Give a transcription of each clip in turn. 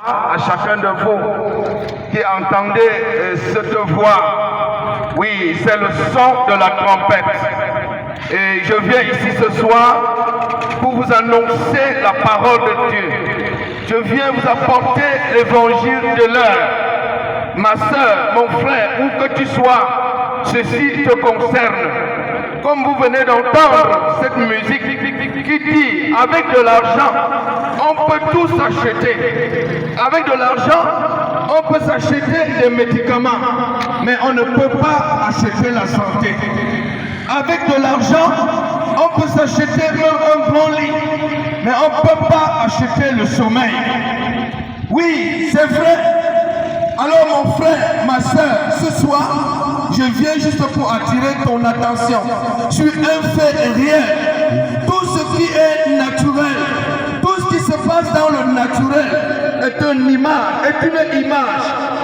À chacun de vous qui entendez cette voix, oui, c'est le son de la trompette. Et je viens ici ce soir pour vous annoncer la parole de Dieu. Je viens vous apporter l'évangile de l'heure. Ma soeur, mon frère, où que tu sois, ceci te concerne. Comme vous venez d'entendre cette musique qui dit, avec de l'argent, on peut tout s'acheter. Avec de l'argent, on peut s'acheter des médicaments, mais on ne peut pas acheter la santé. Avec de l'argent, on peut s'acheter même un bon lit, mais on ne peut pas acheter le sommeil. Oui, c'est vrai. Alors mon frère, ma soeur, ce soir, je viens juste pour attirer ton attention sur un fait réel. Tout ce qui est naturel, tout ce qui se passe dans le naturel est une image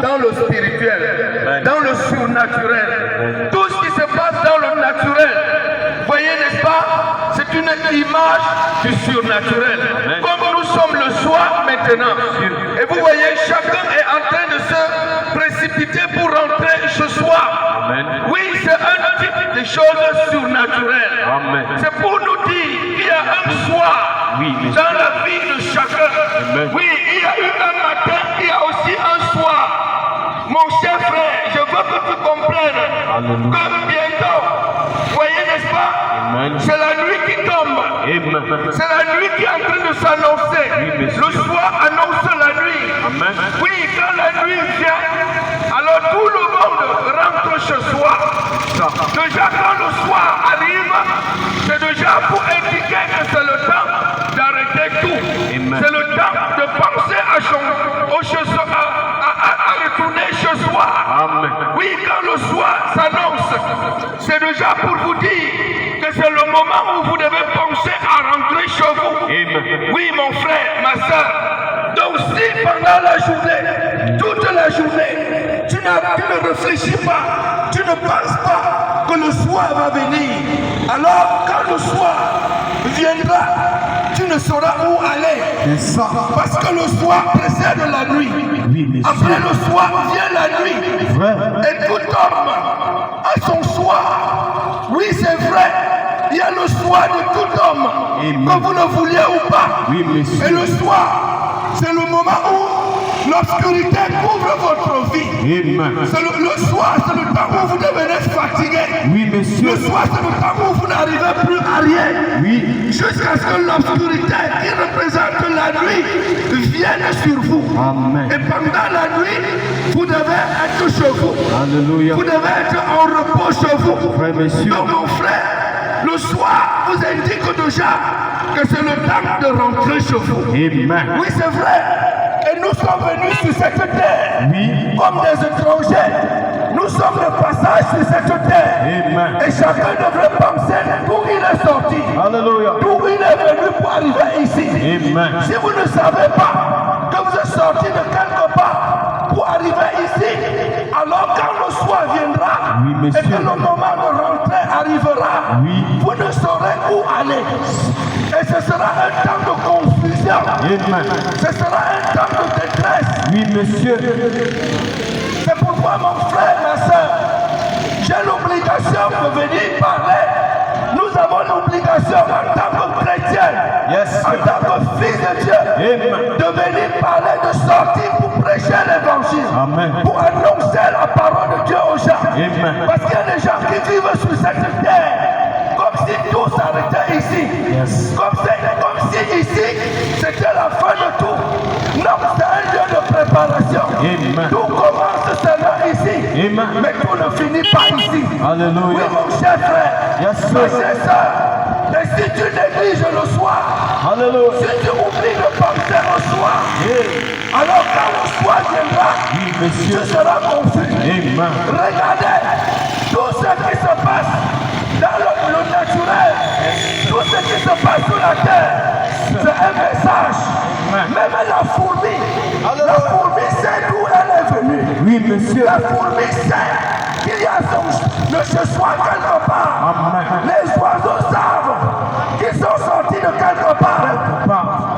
dans le spirituel, dans le surnaturel. Tout ce qui se passe dans le naturel, voyez, n'est-ce pas, c'est une image du surnaturel. Comme nous sommes le soir maintenant, et vous voyez, chacun est en train de se précipiter pour rentrer ce soir. Amen. Oui, c'est un type de choses surnaturelles. C'est pour nous dire qu'il y a un soir dans la vie de chacun. Amen. Oui, il y a eu un matin, il y a aussi un soir. Mon cher frère, je veux que tu comprennes que bientôt, voyez, n'est-ce pas, c'est la nuit qui tombe. C'est la nuit qui est en train de s'annoncer. Le soir annonce la nuit. Amen. Oui, quand la nuit vient, alors tout le monde rentre ce soir. Déjà quand le soir arrive, c'est déjà pour indiquer que c'est le temps d'arrêter tout. C'est le temps de penser à retourner ce soir. Amen. Oui, quand le soir s'annonce, c'est déjà pour vous dire que c'est le moment où vous devez penser à rentrer chez vous. Amen. Oui, mon frère, ma soeur. Donc si pendant la journée, toute la journée, tu ne réfléchis pas, tu ne penses pas que le soir va venir, alors quand le soir viendra, tu ne sauras où aller. Parce que le soir précède la nuit. Après le soir vient la nuit. Et tout homme a son soir. Oui, c'est vrai. Il y a le soir de tout homme, que vous le vouliez ou pas. Et le soir, c'est le moment où l'obscurité couvre votre vie. Le soir, c'est le temps où vous devenez fatigué. Le soir, c'est le temps où vous n'arrivez plus à rien. Jusqu'à ce que l'obscurité qui représente la nuit vienne sur vous. Amen. Et pendant la nuit, vous devez être chez vous. Alléluia. Vous devez être en repos chez vous. Donc mon frère, le soir vous indique déjà que c'est le temps de rentrer chez vous. Amen. Oui, c'est vrai. Et nous sommes venus sur cette terre comme des étrangers. Nous sommes de passage sur cette terre. Amen. Et chacun devrait penser d'où il est sorti. Alléluia. D'où il est venu pour arriver ici. Amen. Si vous ne savez pas que vous êtes sorti de quelque part pour arriver ici, alors quand le soir viendra et que le moment de rentrer arrivera, vous ne saurez où aller. Et ce sera un temps de confusion. Amen. Ce sera un temps de détresse. Oui, monsieur. C'est pourquoi, mon frère, ma soeur, j'ai l'obligation de venir parler. Nous avons l'obligation, en tant que chrétien, en tant que fils de Dieu, de venir parler, de sortir pour prêcher l'évangile, pour annoncer la parole de Dieu aux gens. Amen. Parce qu'il y a des gens qui vivent sur cette terre comme si tout s'arrêtait ici. Comme si ici, c'était la fin de tout. Non, c'est un lieu de préparation. Amen. Tout commence seulement ici. Amen. Mais tout ne finit pas ici. Alléluia. Oui, mon cher frère, ma chère sœur, mais si tu négliges le soir, Alléluia, si tu oublies de penser au soir, alors quand le soir viendra, tu seras confus. Amen. Regardez tout ce qui se passe dans le naturel, tout ce qui se passe sur la terre, c'est un message. Même la fourmi sait d'où elle est venue. Oui, monsieur. La fourmi sait qu'il y a le ce soir quelque part. Amen. Les oiseaux savent qu'ils sont sortis de quelque part.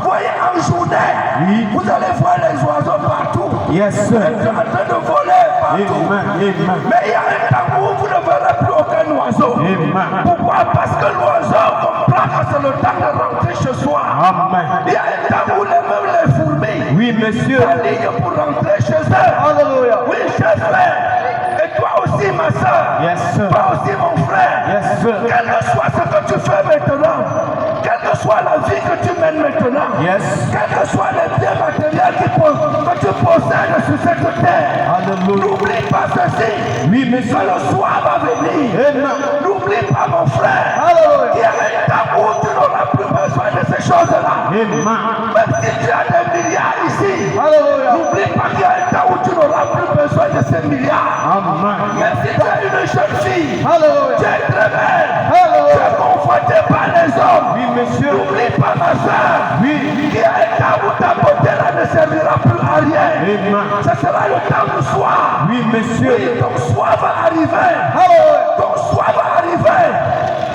Voyez en journée, vous allez voir les oiseaux Yes, sir. Vous êtes en train de voler partout. Mais il y a un temps où vous ne verrez plus aucun oiseau. Pourquoi? Parce que l'oiseau comprend que c'est le temps de rentrer chez soi. Il y a un temps où même les fourmis, oui, monsieur, s'alignent pour rentrer chez eux. Alléluia. Oui, cher frère. Et toi aussi, ma soeur. Yes, sir. Toi aussi, mon frère. Yes, sir. Quel que soit ce que tu fais maintenant, quelle que soit la vie que tu mènes maintenant, yes, quels que soient les biens matériels que tu possèdes sur cette terre, Alléluia. n'oublie pas ceci. Oui, monsieur. Que le soir va venir. Amen. N'oublie pas, mon frère. Alléluia. Il y a un temps où tu n'auras plus besoin de ces choses-là. Amen. Même si tu as des milliards ici, Alléluia. n'oublie pas qu'il y a un temps où tu n'auras plus besoin de ces milliards. Amen. Même si tu es une jeune fille, Alléluia. tu es très belle, Alléluia. tu es confortée par les hommes. Oui, monsieur. N'oublie pas, ma soeur, Oui. qu'il y a un temps où ta beauté là ne servira plus à rien. Amen. Ce sera le temps du soir. Oui, monsieur. Oui, ton soir va arriver. Alléluia. Ton soir va arriver.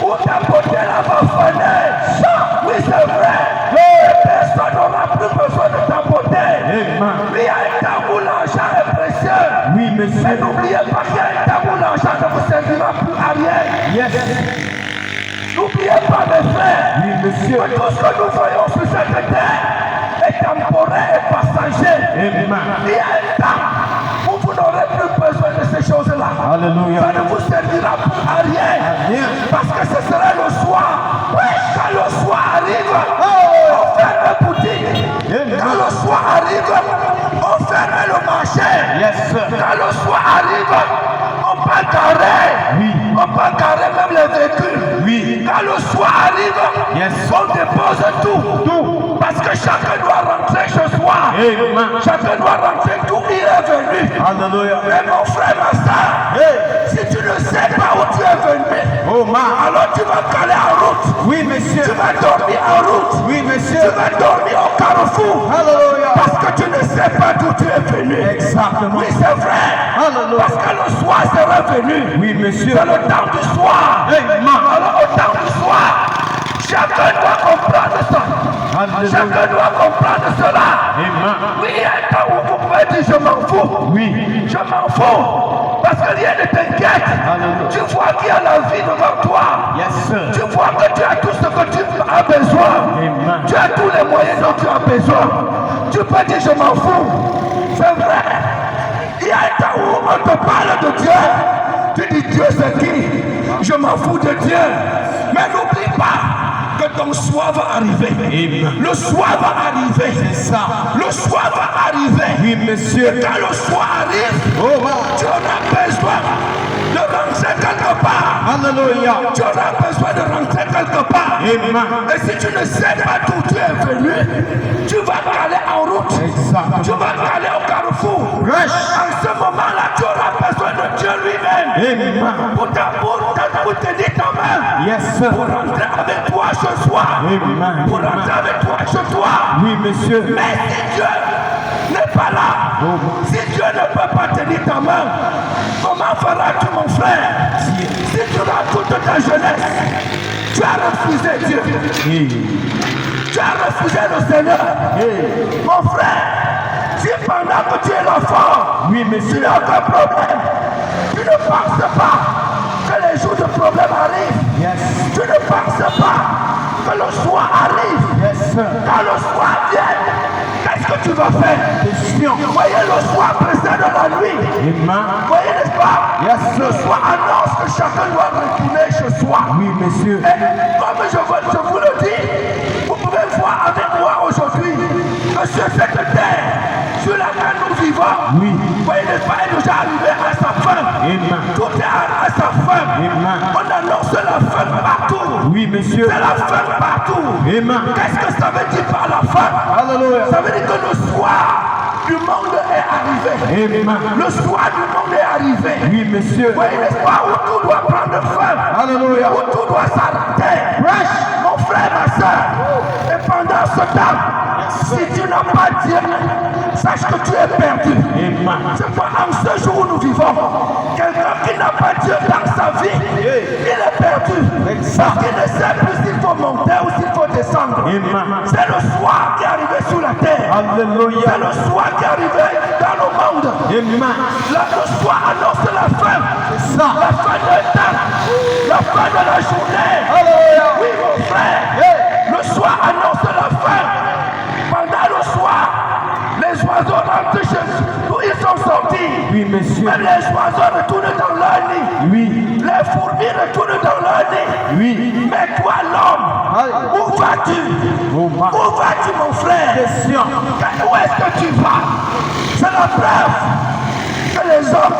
Où ta beauté là va faner. Oui, c'est vrai. Personne n'aura plus besoin de ta beauté. Amen. Mais il y a un temps où l'argent est précieux. Oui, Mais monsieur. n'oubliez pas qu'il y a un temps où l'argent ne vous servira plus à rien. Yes. N'oubliez pas, mes frères, Oui, monsieur. que tout ce que nous voyons sur cette terre est temporaire et passager. Amen. Il y a un temps où vous n'aurez plus besoin de ces choses-là. Alléluia. Ça ne vous servira plus à rien. Rien. Parce que ce sera le soir. Quand le soir arrive, on ferme la boutique. Amen. Quand le soir arrive, on ferme le marché. Yes, sir. Quand le soir arrive, on peut carrer. Oui. On peut carrer même les véhicules. Oui. Quand le soir arrive, Yes. on dépose tout. Tout. Parce que chacun doit rentrer chez soi. Amen. Chacun doit rentrer d'où il est venu. Alléluia. Mais mon frère, ma soeur, Hey. si tu ne sais pas où tu es venu, Oh, ma. alors tu vas caler en route. Oui, monsieur. Tu vas dormir en route. Oui, Tu monsieur. vas dormir au carrefour. Alléluia. Parce que tu ne sais pas d'où tu es venu. Exactement. Oui, c'est vrai. Alléluia. Parce que le soir sera venu. Oui, monsieur. C'est le temps du soir. Amen. Alors au temps du soir, chacun doit comprendre ça. Alléluia. Chacun doit comprendre cela. Amen. Oui, il y a un temps où vous pouvez dire je m'en fous. Oui. Je m'en fous. Parce que rien ne t'inquiète. Alléluia. Tu vois qu'il y a la vie devant toi. Yes, sir. Tu vois que tu as tout ce que tu as besoin. Amen. Tu as tous les moyens dont tu as besoin. Tu peux dire je m'en fous. C'est vrai. Il y a un temps où on te parle de Dieu. Tu dis Dieu c'est qui? Je m'en fous de Dieu. Mais n'oublie pas que ton soir va arriver. Amen. Le soir va arriver. C'est ça. Le soir va arriver. Oui, monsieur. Quand le soir arrive, Oh, ma. tu auras besoin de rentrer quelque part. Alléluia. Tu auras besoin de rentrer quelque part. Amen. Et si tu ne sais pas d'où tu es venu, tu vas aller en route. Exactement. Tu vas aller au carrefour. Rush. En ce moment-là, tu auras besoin de Dieu lui-même. Amen. Pour tenir ta main. Yes, sir. Pour rentrer avec toi ce soir. Amen. Pour rentrer avec toi chez toi. Oui, monsieur. Mais si Dieu n'est pas là, si Dieu ne peut pas tenir ta main, comment feras-tu, mon frère? Si tu as toute ta jeunesse, tu as refusé Dieu. Tu as refusé le Seigneur. Mon frère, si pendant que tu es l'enfant, Oui, tu monsieur. n'as aucun problème, tu ne penses pas que les jours de problème arrivent. Yes. Tu ne penses pas que le soir arrive. Yes, sir. Quand le soir vient, qu'est-ce que tu vas faire? Question. Voyez le soir précède la nuit. Amen. Voyez, n'est-ce pas? Yes, Le sir. soir annonce que chacun doit retourner chez soi. Oui, monsieur. Et comme je vous le dis, vous pouvez voir avec moi aujourd'hui que sur cette terre, sur laquelle nous vivons, Oui. voyez, n'est-ce pas, est déjà arrivé à sa fin. Amen. Tout est à sa fin. Amen. On annonce la fin partout. Oui, monsieur. C'est la fin partout. Amen. Qu'est-ce que ça veut dire par la fin? Alléluia. Ça veut dire que le soir du monde est arrivé. Amen. Le soir du monde est arrivé. Oui, monsieur. Oui, n'est-ce pas, où tout doit prendre fin. Alléluia. Où tout doit s'arrêter. Mon frère, ma soeur. Et pendant ce temps, si tu n'as pas Dieu, sache que tu es perdu. Amen. C'est pas en ce jour où nous vivons. Quelqu'un qui n'a pas Dieu dans sa vie, il est perdu. Parce qu'il ne sait plus s'il faut monter ou s'il faut descendre. Amen. C'est le soir qui est arrivé sur la terre. Alléluia. C'est le soir qui est arrivé dans nos Amen. Le soir annonce la fin. C'est ça. La fin d'un temps. La fin de la journée. Alléluia. Oui, mon frère. Le soir annonce la fin. Pendant le soir, les oiseaux rentrent chez eux. D'où ils sont sortis. Oui, monsieur. Même les oiseaux retournent dans leur nid. Oui. Les fourmis retournent dans leur nid. Oui. Mais toi, l'homme, où vas-tu? Oh, ma Où vas-tu, mon frère? question. Où est-ce que tu vas? C'est la preuve que les hommes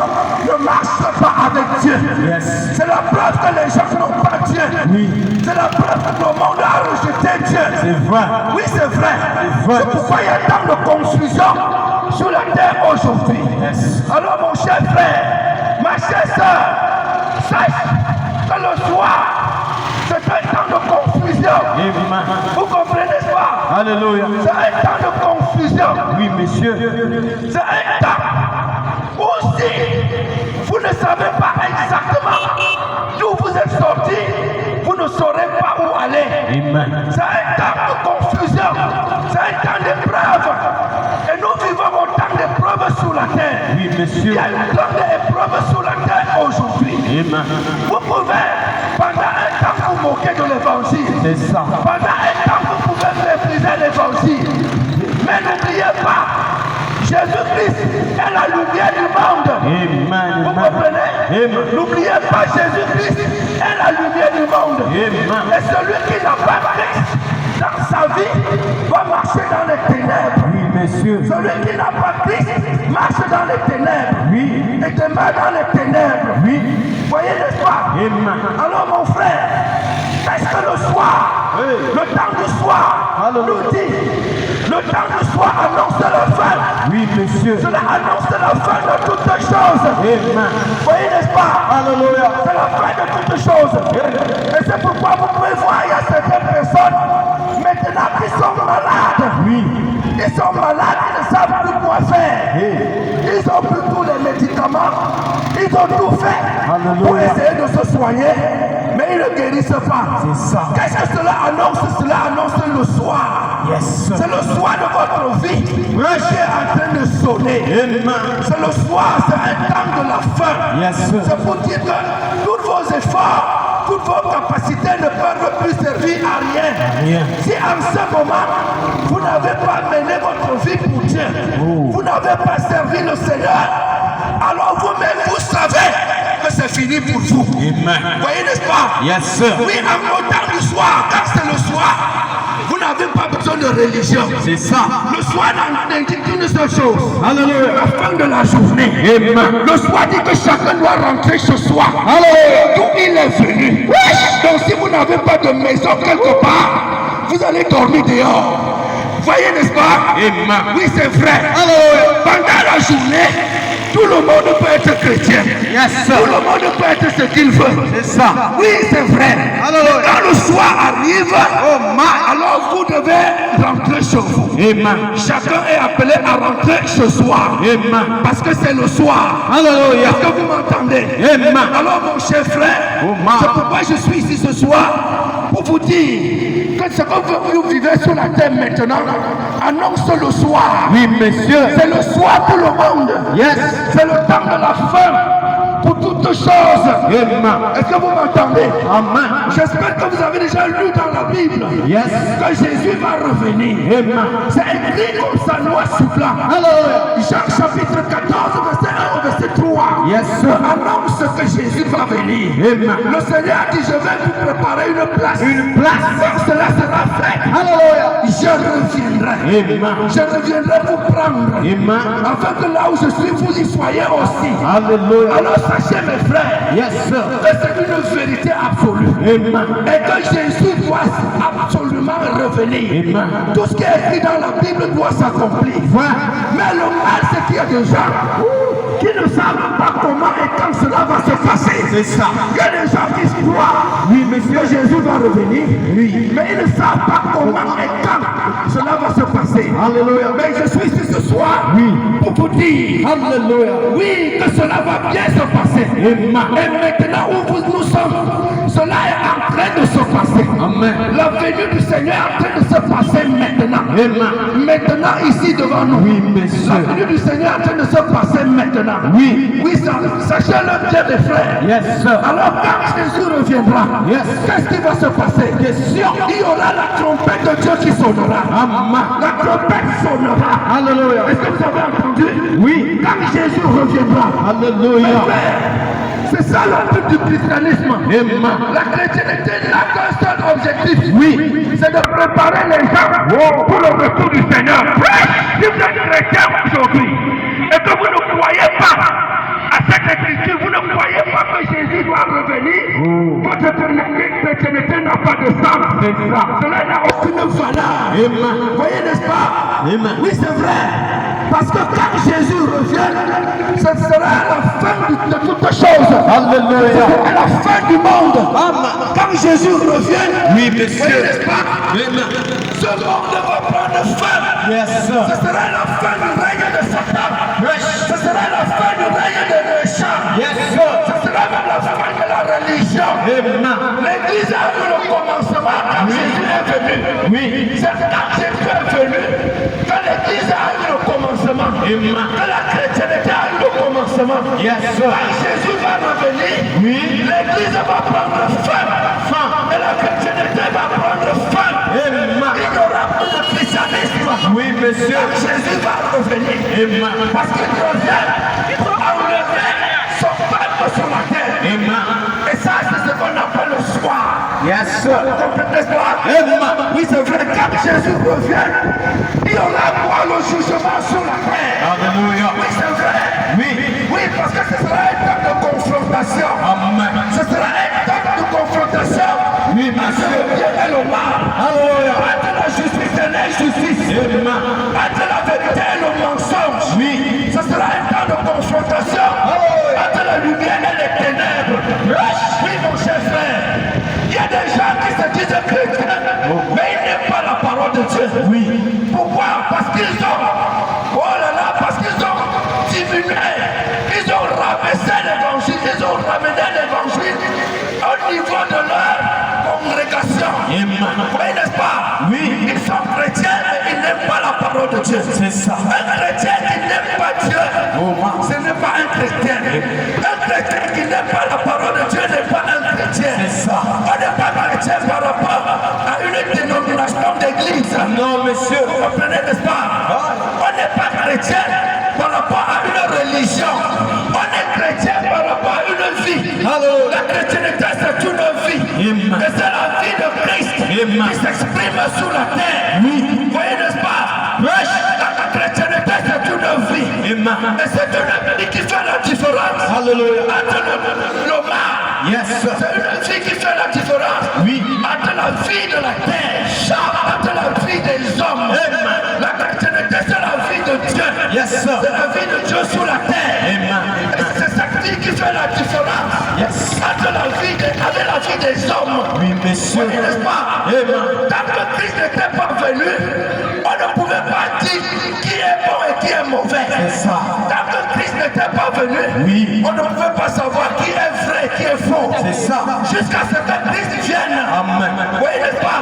ne marchent pas avec Dieu. Yes. C'est la preuve que les gens n'ont pas Dieu. Oui. C'est la preuve que le monde a rejeté Dieu. C'est vrai. Oui, c'est vrai. vrai. C'est pourquoi il y a tant de confusion sur la terre aujourd'hui. Yes. Alors, mon cher frère, ma chère soeur, sache que le soir, c'est un temps de confusion. Amen. Vous comprenez pas? Alléluia. C'est un temps de confusion. Oui, monsieur. C'est un temps où si vous ne savez pas exactement d'où vous êtes sorti, vous ne saurez pas où aller. Amen. C'est un temps de confusion. C'est un temps d'épreuve. Et nous vivons un temps d'épreuve sur la terre. Oui, Il monsieur. y a une grande épreuve sur la terre aujourd'hui. Amen. Vous pouvez, pendant un temps, vous moquer de l'évangile. C'est ça. Pendant un temps, vous pouvez mépriser l'évangile. Mais n'oubliez pas, Jésus-Christ est la lumière du monde. Amen. Vous comprenez? Amen. N'oubliez pas, Jésus-Christ est la lumière du monde. Amen. Et celui qui n'a pas Christ dans sa vie va marcher dans les ténèbres. Oui, monsieur. Celui qui n'a pas Christ marche dans les ténèbres. Oui. Et demeure dans les ténèbres. Oui. Voyez, n'est-ce pas? Amen. Alors, mon frère, est-ce que le soir, Oui. le temps du soir, Alléluia. nous dit, le temps du soir annonce la fin. Oui, monsieur. Cela annonce la fin de toutes choses. Amen. Voyez, n'est-ce pas? Alléluia. C'est la fin de toutes choses. Et c'est pourquoi vous pouvez voir, il y a certaines personnes maintenant qui sont malades. Oui. Ils sont malades, ils ne savent plus quoi faire. Ils ont pris tous les médicaments, ils ont tout fait pour Alléluia. essayer de se soigner, mais ils ne guérissent pas. C'est ça. Qu'est-ce que cela annonce? Cela annonce le soir. Yes. C'est le soir de votre vie que Dieu est en train de sonner. Amen. C'est le soir, c'est un temps de la fin. Yes. C'est pour dire que tous vos efforts, toutes vos capacités ne peuvent plus servir à rien. Rien. Si en ce moment, vous n'avez pas mené votre vie pour Dieu, vous n'avez pas servi le Seigneur, alors vous-même, vous savez que c'est fini pour vous. Amen. Voyez, n'est-ce pas? Yes, sir. Oui, en temps du soir, quand c'est le soir, vous n'avez pas besoin de religion. C'est ça. Le soir n'indique qu'une seule chose. Alléluia. La fin de la journée. Amen. Le soir dit que chacun doit rentrer ce soir. Alléluia. D'où il est venu. Donc si vous n'avez pas de maison quelque part, vous allez dormir dehors. Voyez, n'est-ce pas? Amen. Oui, c'est vrai. Alléluia. Pendant la journée, tout le monde peut être chrétien. Yes, sir. Tout le monde peut être ce qu'il veut. C'est ça. Oui, c'est vrai. Alléluia. Quand le soir arrive, alors vous devez rentrer chez vous. Amen. Chacun est appelé à rentrer ce soir. Amen. Parce que c'est le soir. Alléluia. Est-ce que vous m'entendez? Amen. Alors mon cher frère, c'est pourquoi je suis ici ce soir pour vous dire que ce que vous vivez sur la terre maintenant annonce le soir. Oui, monsieur. C'est le soir pour le monde. Yes. C'est le temps de la fin pour toutes choses. Amen. Est-ce que vous m'entendez? Amen. J'espère que vous avez déjà lu dans la Bible Yes. que Jésus va revenir. Amen. C'est écrit comme ça noir sur blanc. Alléluia. Jean chapitre 14, verset 1 au verset 3. Yes, sir. Annonce que Jésus va venir. Amen. Le Seigneur dit, je vais vous préparer une place. Une place. Quand cela sera fait, Alléluia. je reviendrai. Amen. Je reviendrai vous prendre. Amen. Afin que là où je suis, vous y soyez aussi. Alléluia. Alors sachez mes frères, Yes, sir. que c'est une vérité absolue. Amen. Et que Jésus doit absolument revenir. Amen. Tout ce qui est écrit dans la Bible doit s'accomplir. Voilà. Mais le mal, c'est qu'il y a des gens qui ne savent pas comment et quand cela va se passer. C'est ça. Il y a des gens qui croient Oui, monsieur. que Jésus va revenir, Oui. mais ils ne savent pas comment et quand cela va se passer. Alléluia. Mais je suis ici ce soir Oui. pour vous dire, Alléluia. oui, que cela va bien se passer. Amen. Et maintenant où nous sommes, cela est en train de se passer. Amen. La venue du Seigneur est en train de se se passer maintenant. Maintenant, ici devant nous. Oui, monsieur. La venue du Seigneur est en train de se passer maintenant. Oui. Oui, sachez-le bien des frères. Yes, sir. Alors quand Jésus reviendra, Yes. qu'est-ce qui va se passer? Question. Il y aura la trompette de Dieu qui sonnera. Amen. La trompette sonnera. Alléluia. Est-ce que vous avez entendu? Oui. Quand Jésus reviendra. Alléluia. C'est ça le but du christianisme. Amen. La chrétienté n'a qu'un seul objectif. Oui. C'est de préparer les gens pour le retour du Seigneur. Si vous êtes chrétien aujourd'hui et que vous ne croyez pas à cette écriture, vous ne croyez pas que Jésus doit revenir, votre chrétienté n'a pas de sens. C'est ça. Cela n'a aucune valeur. Amen. Vous voyez, n'est-ce pas? Amen. Oui, c'est vrai. Parce que quand Jésus revient, ce sera la fin de toutes choses. Alléluia. À la fin du monde. Amen. Quand Jésus revient, Oui, vous voyez, monsieur. n'est-ce pas? Amen. Ce monde va prendre fin. Yes, Ce sir. sera la fin du règne de Satan. Yes. Ce sera la fin du règne des méchants. Yes, sir. Ce sera même la fin de la religion. Amen. L'église a eu le commencement quand Jésus est venu. Oui. C'est quand Jésus est venu que l'église a eu le commencement. Amen. Que la chrétienté a eu le commencement. Yes, sir. Quand Jésus va revenir, Oui. l'église va prendre fin. Et la chrétienté va prendre fin. Amen. Il y aura plus de christianisme. Oui, monsieur. Quand Jésus va revenir. Amen. Parce qu'il revient pour enlever son peuple sur la terre. Amen. Et ça, c'est ce qu'on appelle le soir. Yes, sir. Vous comprenez ce soir? Amen. Oui, c'est vrai. Quand Jésus revient, il y aura quoi? Le jugement sur la terre. Alléluia. Oui, c'est vrai. Oui. Oui, parce que ce sera un temps de confrontation. Amen. Ce sera un temps de confrontation. Oui, Entre monsieur. le bien et le mal. Alléluia. Entre la justice et l'injustice. Amen. Entre la vérité et le mensonge. Oui. Ce sera un temps de confrontation. Entre la lumière et les ténèbres. Oui, mon cher frère. Il y a des gens qui se disent chrétiens, mais ils n'aiment pas la parole de Dieu. Oui. Pourquoi? Parce qu'ils ont, oh là là, parce qu'ils ont diminué, ils ont rabaissé l'évangile, ils ont ramené l'évangile au niveau de leur congrégation. Amen. Vous voyez, n'est-ce pas? Oui. Ils sont chrétiens, mais ils n'aiment pas la parole de Dieu. C'est ça. Un chrétien qui n'aime pas Dieu, ce n'est pas un chrétien. Un chrétien qui n'aime pas la parole de Dieu n'est pas un chrétien. C'est ça. On n'est pas chrétien par rapport à une dénomination d'église. Non, monsieur. Vous comprenez, n'est-ce pas? On n'est pas chrétien par rapport à une religion. On est chrétien par rapport à une vie. Alléluia. La chrétienté, c'est une vie. Amen. Et c'est la vie de Christ Amen. qui s'exprime sur la terre. Oui. Vous voyez, n'est-ce pas? La chrétienté, c'est une vie. Amen. Et c'est une vie qui fait la différence Alléluia. entre le mal. Yes, sir. C'est une vie qui fait la différence Oui. entre la vie de la terre, entre la vie des hommes. Amen. La chrétienté, c'est la vie de Dieu. Yes, sir. C'est la vie de Dieu sur la terre. Amen. Et c'est cette vie qui fait la différence Yes. entre la vie avec la vie des hommes. Oui, monsieur. Oui, n'est-ce pas? Amen. Tant que Christ n'était pas venu, on ne pouvait pas dire qui est bon et qui est mauvais. C'est ça. Tant que Christ n'était pas venu, Oui. on ne pouvait pas savoir qui est vrai et qui est faux. C'est ça. Jusqu'à ce que Christ vienne. Amen. Oui, n'est-ce pas?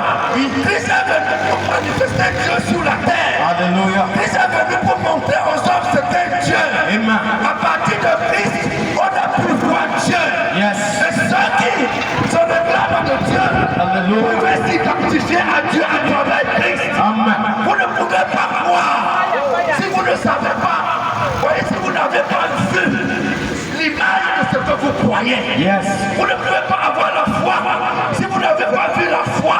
Christ est venu pour manifester Dieu sur la terre. Alléluia. Christ est venu pour montrer aux hommes ce qu'est Dieu. Amen. À partir de Christ, on a pu voir Dieu. Yes. Et ceux qui se réclament de Dieu Alléluia. pouvaient s'identifier à Dieu à travers Christ. Amen. Vous ne pouvez pas croire si vous ne savez pas. Voyez, si vous n'avez pas vu l'image de ce que vous croyez. Yes. Vous ne pouvez pas avoir la foi si vous n'avez pas vu la foi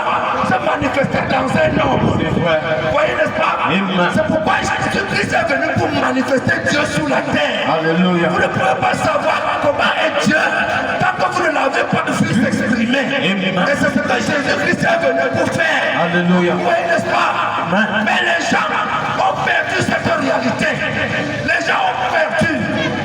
se manifester dans un homme. C'est vrai. Voyez, n'est-ce pas? Amen. C'est pourquoi Jésus-Christ est venu pour manifester Dieu sur la terre. Alléluia. Vous ne pouvez pas savoir comment est Dieu tant que vous ne l'avez pas vu s'exprimer. Amen. Et c'est ce que Jésus-Christ est venu pour faire. Alléluia. Vous voyez, n'est-ce pas? Amen. Mais les gens ont perdu cette réalité. Les gens ont perdu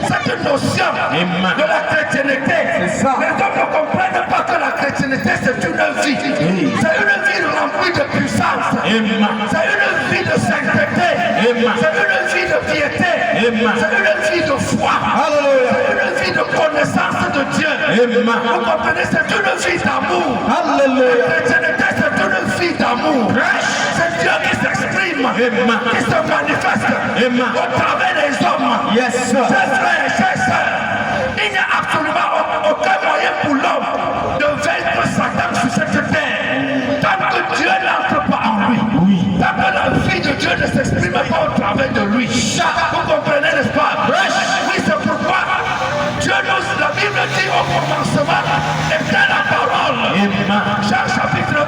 cette notion Amen. de la chrétienté. C'est ça. Les hommes ne comprennent pas que la chrétienté c'est une vie. Oui. C'est une vie remplie de puissance. Amen. C'est une vie de sainteté. Amen. C'est une vie de piété. Amen. C'est une vie de foi. Alléluia. C'est une vie vie de connaissance de Dieu. Amen. Vous comprenez, c'est une vie d'amour. Alléluia. La chrétienté, c'est une vie d'amour. C'est Dieu qui s'exprime, Amen. qui se manifeste Amen. au travers des hommes. Yes, sir. Chers frères et chers sœurs, il n'y a absolument aucun moyen pour l'homme de vaincre Satan sur cette terre. Tant que Dieu n'entre pas en lui. Oui. Tant que la vie de Dieu ne s'exprime pas au travers de lui. Vous comprenez, n'est-ce pas? Oui, c'est pourquoi Dieu nous, la Bible dit au commencement était la parole. Amen. Jean chapitre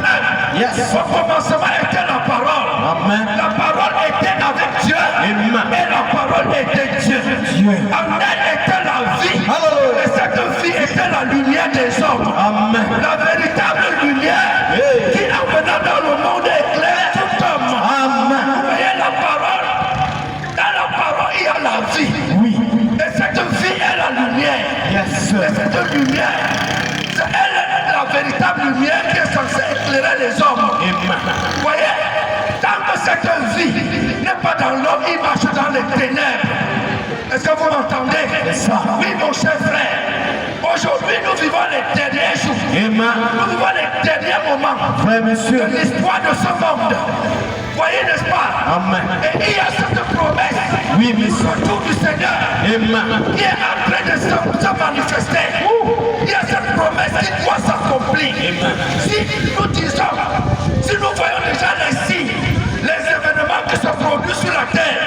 1. Yes. Au commencement était la parole. Amen. La parole était avec Dieu. Amen. Et la parole était Dieu. Dieu. En elle était la vie. Alléluia. Et cette vie était la lumière des hommes. Amen. La véritable lumière Hey. qui en venant dans le monde éclaire tout homme. Amen. Vous voyez la parole? Dans la parole, il y a la vie. Oui. Et cette vie est la lumière. Yes, sir. Et cette lumière, c'est elle la véritable lumière qui est censée éclairer les hommes. Amen. Vous voyez? Tant que cette vie n'est pas dans l'homme, il marche dans les ténèbres. Est-ce que vous m'entendez? ça. Oui, mon cher frère. Aujourd'hui, nous vivons les derniers jours. Amen. Nous vivons les derniers moments Frère, de monsieur. l'histoire de ce monde. Voyez, n'est-ce pas? Amen. Et il y a cette promesse Oui, du monsieur. retour du Seigneur Amen. qui est en train de se manifester. Il y a cette promesse qui doit s'accomplir. Si nous disons, si nous voyons déjà les signes, les événements qui se produisent sur la terre,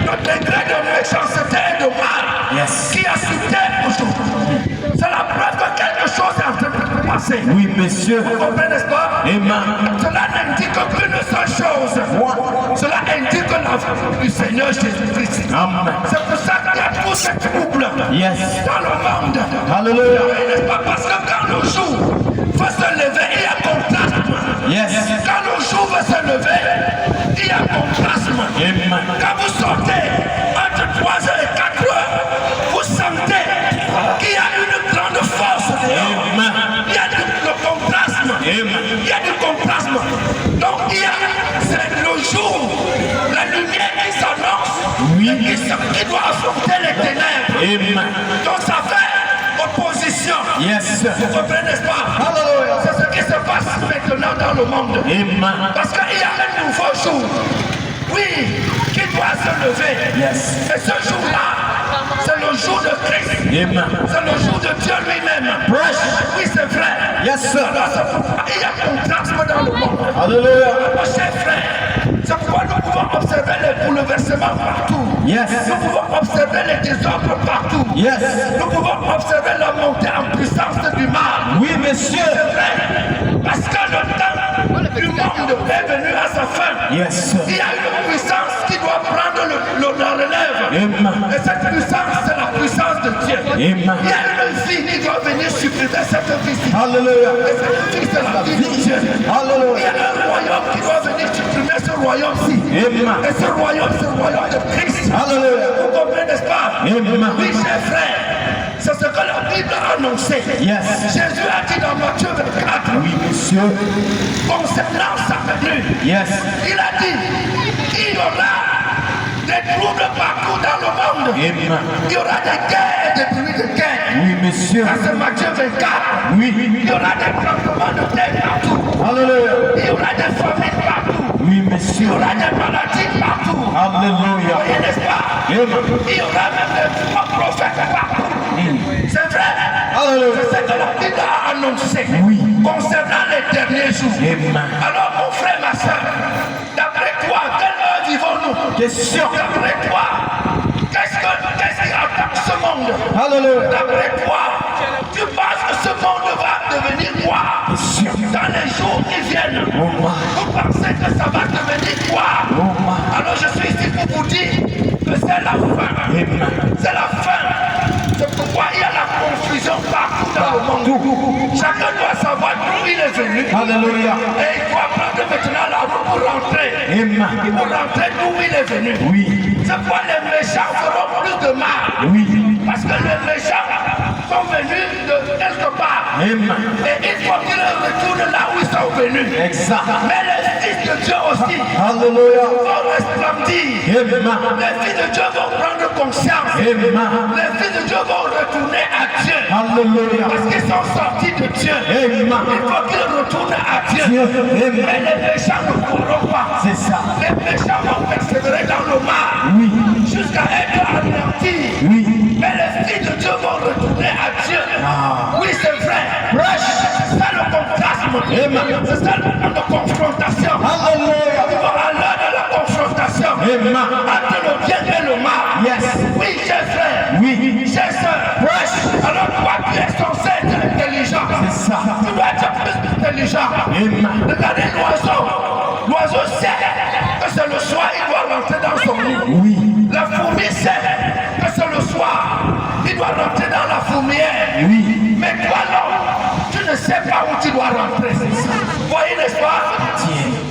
notre degré de méchanceté et de mal Yes. qui a sur terre aujourd'hui, c'est la preuve que quelque chose est en train de se passer. Oui, monsieur. Vous comprenez, n'est-ce pas? Amen. Cela n'indique qu'une seule chose. Cela indique la vie du Seigneur Jésus-Christ. Amen. C'est pour ça qu'il y a tout ce trouble Yes. dans le monde. Alléluia. N'est-ce pas? Parce que quand le jour va se lever, il y a contraste. Yes. Quand le jour va se lever, il y a contraste. Amen. Quand vous sortez entre 3h et 4h, vous sentez qu'il y a une grande force dehors. Amen. Il y a le contraste. Amen. Il y a du contraste. Donc c'est le jour, la lumière qui s'annonce, Oui. et qui doit affronter les ténèbres. Amen. Donc ça fait opposition. Yes, sir. Vous comprenez, n'est-ce pas? Alléluia. C'est ce qui se passe maintenant dans le monde. Amen. Parce qu'il y a un nouveau jour, oui, qui doit se lever. Yes. Et ce jour-là, c'est le jour de Christ. Amen. C'est le jour de Dieu lui-même. Fresh. Oui, c'est vrai. Yes, sir. Alors, c'est pourquoi il y a contraste dans le monde. Alléluia. Mon cher frère, c'est pourquoi nous pouvons observer les bouleversements partout. Yes. Nous pouvons observer les désordres partout. Yes. Nous pouvons observer la montée en puissance du mal. Oui, monsieur. C'est vrai. Parce que le temps du monde est venu à sa fin. Yes, sir. Il y a une puissance qui doit prendre la relève. Amen. Et cette puissance, c'est la puissance de Dieu. Amen. Il y a une vie qui doit venir supprimer cette vie-ci. Alléluia. Et cette vie, c'est la vie de Dieu. Il y Alléluia. a un royaume qui doit venir supprimer ce royaume-ci. Amen. Et ce royaume, c'est le royaume de Christ. Alléluia. Vous comprenez, n'est-ce pas? Amen. Oui, chers frères, c'est ce que la Bible a annoncé. Yes. Jésus a dit dans Matthieu 24, Oui, monsieur. concernant sa venue, Yes. il a dit qu'il y aura des troubles partout dans le monde. Amen. Il y aura des guerres et des bruits de guerre. Oui, monsieur. Ça, c'est Matthieu 24. Oui. Il y aura des tremblements de terre partout. Alléluia. Il y aura des famines partout. Oui, Il y monsieur. aura des maladies partout. Vous Alléluia. voyez, n'est-ce pas? Amen. Il y aura même des faux prophètes partout. C'est vrai. Alléluia. C'est ce que la Bible a annoncé Oui. concernant les derniers jours. Amen. Alors, mon frère, ma soeur, d'après toi, quelle heure vivons-nous? Question. D'après toi, qu'est-ce qui attend ce monde? Alléluia. D'après toi, tu penses que ce monde va devenir quoi? Question. Dans les jours qui viennent, Oh, my. vous pensez que ça va devenir quoi? Oh, my. Alors je suis ici pour vous dire que c'est la fin. Amen. C'est la fin. C'est pourquoi il y a la confusion partout dans le monde. Chacun doit savoir d'où il est venu. Alléluia. Et il doit prendre maintenant la route pour rentrer. Amen. Pour rentrer d'où il est venu. Oui. C'est pourquoi les méchants feront plus de mal. Oui. Parce que les méchants sont venus de quelque part. Amen. Et il faut qu'ils retournent là où ils sont venus. Exact. Mais les fils de de Dieu aussi Alléluia. vont resplendir. Amen. Les filles de Dieu vont prendre conscience. Amen. Les filles de Dieu vont retourner à Dieu. Alléluia. Parce qu'ils sont sortis de Dieu. Amen. Il faut qu'ils retournent à Dieu. Dieu. Mais Amen. les méchants ne pourront pas. C'est ça. Les méchants vont persévérer dans le mal Oui. jusqu'à être anéantis. Oui. Mais les filles de Dieu vont retourner à Dieu. Ah. Oui, c'est vrai. C'est ça le contrasme. Amen. C'est ça le point de confrontation. Alléluia. Il faut aller dans la confrontation Amen. entre le bien et le mal. Yes. Oui, chers frères. Oui. Chers sœurs. Alors toi, tu es censé être intelligent. C'est ça. Tu dois être plus intelligent. Amen. Regardez l'oiseau. L'oiseau sait que c'est le soir, il doit rentrer dans son nid. Oui. La fourmi sait que c'est le soir, il doit rentrer dans la fourmière. Oui. Mais toi, non, tu ne sais pas où tu dois rentrer. Vous voyez, n'est-ce pas?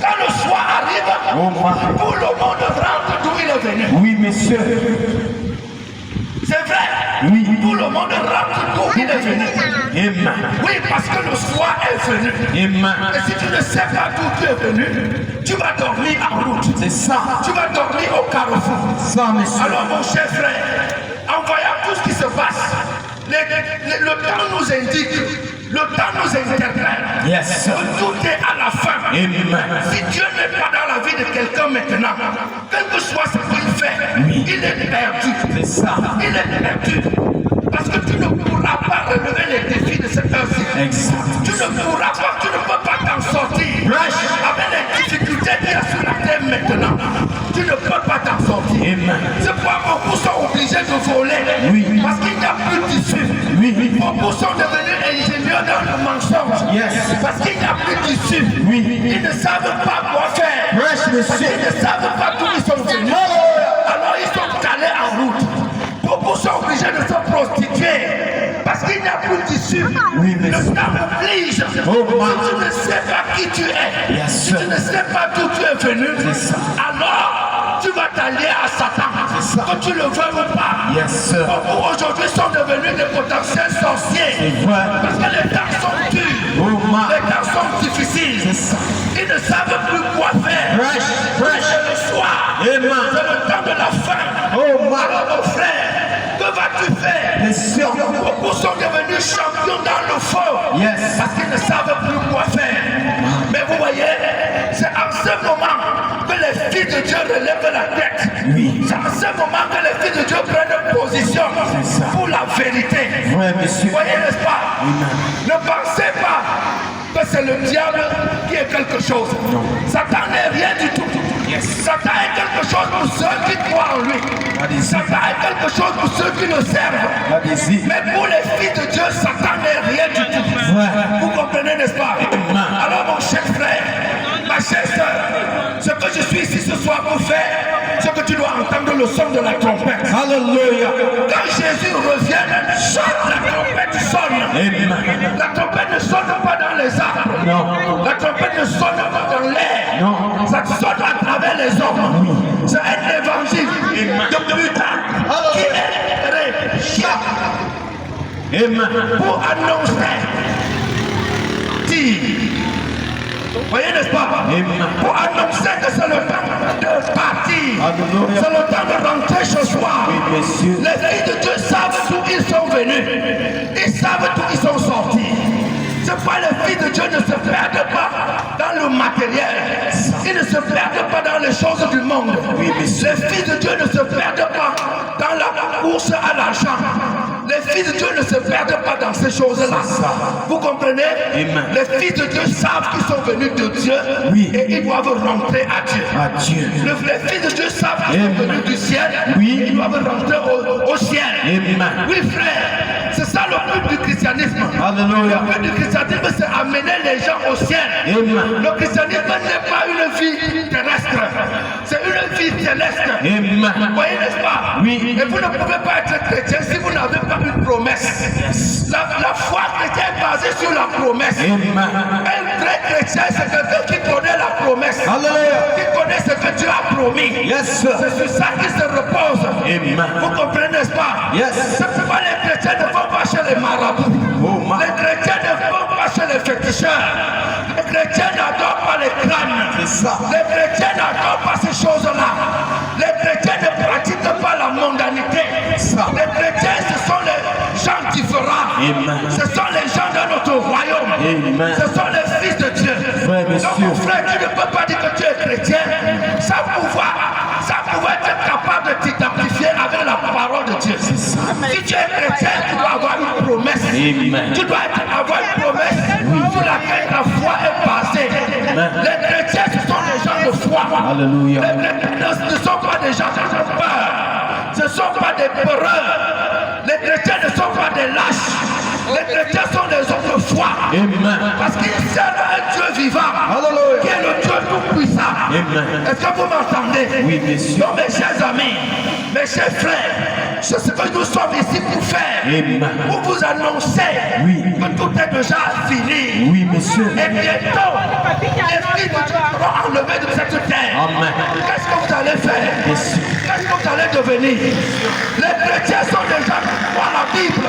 Quand le soir arrive, Oh my. tout le monde rentre d'où il est venu. Oui, monsieur. C'est vrai. Oui. Tout le monde rentre d'où il est venu. Amen. Oui, parce que le soir est venu. Amen. Et si tu ne sais pas d'où tu es venu, tu vas dormir en route. C'est ça. Tu vas dormir au carrefour. Ça, monsieur. Alors mon cher frère, en voyant tout ce qui se passe, le temps nous indique, le temps nous interpelle. Yes. Que tout est à la fin. Amen. Si Dieu n'est pas dans la vie de quelqu'un maintenant, quel que soit ce qu'il fait, Oui. il est perdu. C'est ça. Il est perdu. Parce que tu ne pourras pas relever les défis de cette heure-ci. Exact. Tu ne pourras pas, tu ne peux pas t'en sortir. Avec les difficultés qu'il y a sur la terre maintenant, tu ne peux pas t'en sortir. Amen. C'est pourquoi beaucoup sont obligés de voler. Oui. Parce qu'il n'y a plus d'issue. Oui. Beaucoup sont devenus ingénieurs dans le mensonge. Yes. Parce qu'il n'y a plus d'issue. Oui. Ils ne savent pas quoi faire. Fresh, Parce monsieur. qu'ils ne savent pas d'où ils sont venus. Alors ils sont calés en route. Beaucoup sont obligés de se prostituer parce qu'il n'y a plus d'issue. Oui, mais le temps oblige. Oh, si man. tu ne sais pas qui tu es, Yes, si sir. tu ne sais pas d'où tu es venu, C'est ça. alors tu vas t'allier à Satan. C'est ça. Que tu le veux ou pas. Yes, sir. Beaucoup aujourd'hui sont devenus des potentiels sorciers. C'est vrai. Parce que les temps sont durs. Oh, man. Les temps sont difficiles. C'est ça. Ils ne savent plus quoi faire. Fresh. Fresh. C'est le soir. Amen. C'est le temps de la fin. Oh, man. Alors mon frère, que vas-tu faire? Bien sûr. Beaucoup sont devenus champions dans le feu. Yes. Parce qu'ils ne savent plus quoi faire. Mais vous voyez, c'est en ce moment que les filles de Dieu relèvent la tête. Oui. C'est en ce moment que les filles de Dieu prennent position C'est ça. pour la vérité. Vrai, monsieur. Vous voyez, n'est-ce pas? Amen. Ne pensez pas que c'est le diable qui est quelque chose. Satan n'est rien du tout. Yes. Satan est quelque chose pour ceux qui croient en lui. Allez-y. Satan est quelque chose pour ceux qui le servent. Allez-y. Mais pour les filles de Dieu, Satan n'est rien du tout. Vrai. Vous comprenez, n'est-ce pas? Amen. Alors mon cher frère, ma chère soeur, ce que je suis ici ce soir pour faire, c'est que tu dois entendre le son de la trompette. Alléluia. Quand Jésus revient, la trompette sonne. Amen. La trompette ne sonne pas dans les arbres. Non. La trompette ne sonne pas dans l'air. Non. Ça sonne à travers les hommes. C'est un évangile de plus tard qui est récent Amen. pour annoncer. Dire. Vous voyez, n'est-ce pas? Amen. Pour annoncer que c'est le temps de partir. Alléluia. C'est le temps de rentrer ce soir. Oui, monsieur. Les filles de Dieu savent d'où ils sont venus. Ils savent d'où ils sont sortis. C'est pourquoi les filles de Dieu ne se perdent pas dans le matériel. Ils ne se perdent pas dans les choses du monde. Oui, monsieur. Les filles de Dieu ne se perdent pas dans la course à l'argent. Les filles de Dieu ne se perdent pas dans ces choses-là. Vous comprenez? Amen. Les filles de Dieu savent qu'ils sont venus de Dieu. Oui. Et ils doivent rentrer à Dieu. Adieu. Les filles de Dieu savent qu'ils sont Amen. venus du ciel. Oui. Ils doivent rentrer au ciel. Amen. Oui, frère. C'est ça le but du christianisme. Alléluia. Le but du christianisme, c'est amener les gens au ciel. Amen. Le christianisme n'est pas une vie terrestre. C'est une vie céleste. Amen. Vous voyez, n'est-ce pas? Oui. Et vous ne pouvez pas être chrétien si vous n'avez pas une promesse. La foi chrétienne est basée sur la promesse. Amen. Un vrai chrétien, c'est quelqu'un qui connaît la promesse. Alléluia. Qui connaît ce que Dieu a promis. Yes, sir. C'est sur ça qu'il se repose. Amen. Vous comprenez, n'est-ce pas? Yes. C'est pourquoi les chrétiens ne vont pas chez les marabouts. Oh, man. Les chrétiens ne vont pas chez les féticheurs. Les chrétiens n'adorent pas les crânes. ça. Les chrétiens n'adorent pas ces choses-là. Les chrétiens ne pratiquent pas la mondanité. Ça. Les chrétiens, ce sont les gens différents. Amen. Ce sont les gens de notre royaume. Amen. Ce sont les fils de Dieu. Frère, monsieur. Donc mon frère, tu ne peux pas dire que tu es chrétien sans pouvoir être capable de t'identifier avec la parole de Dieu. Si tu es chrétien, tu dois avoir une promesse. Amen. Tu dois avoir une promesse sur laquelle la foi est basée. Amen. Les chrétiens, ce sont des gens de foi. Alléluia. Les chrétiens ne sont pas des gens qui ont peur. Ce ne sont pas des peureux. Les chrétiens ne sont pas des lâches. Les chrétiens sont des hommes de foi. Amen. Parce qu'ils servent un Dieu vivant. Alléluia. Qui est le Dieu tout-puissant. Amen. Est-ce que vous m'entendez? Oui, monsieur. Donc mes chers amis, mes chers frères, c'est ce que nous sommes ici pour faire. Amen. Pour vous annoncer Oui. que tout est déjà fini. Oui, monsieur. Et bientôt, les filles seront enlevées de cette terre. Amen. Qu'est-ce que vous allez faire? Monsieur. Qu'est-ce que vous allez devenir? Les chrétiens sont des gens qui croient la Bible.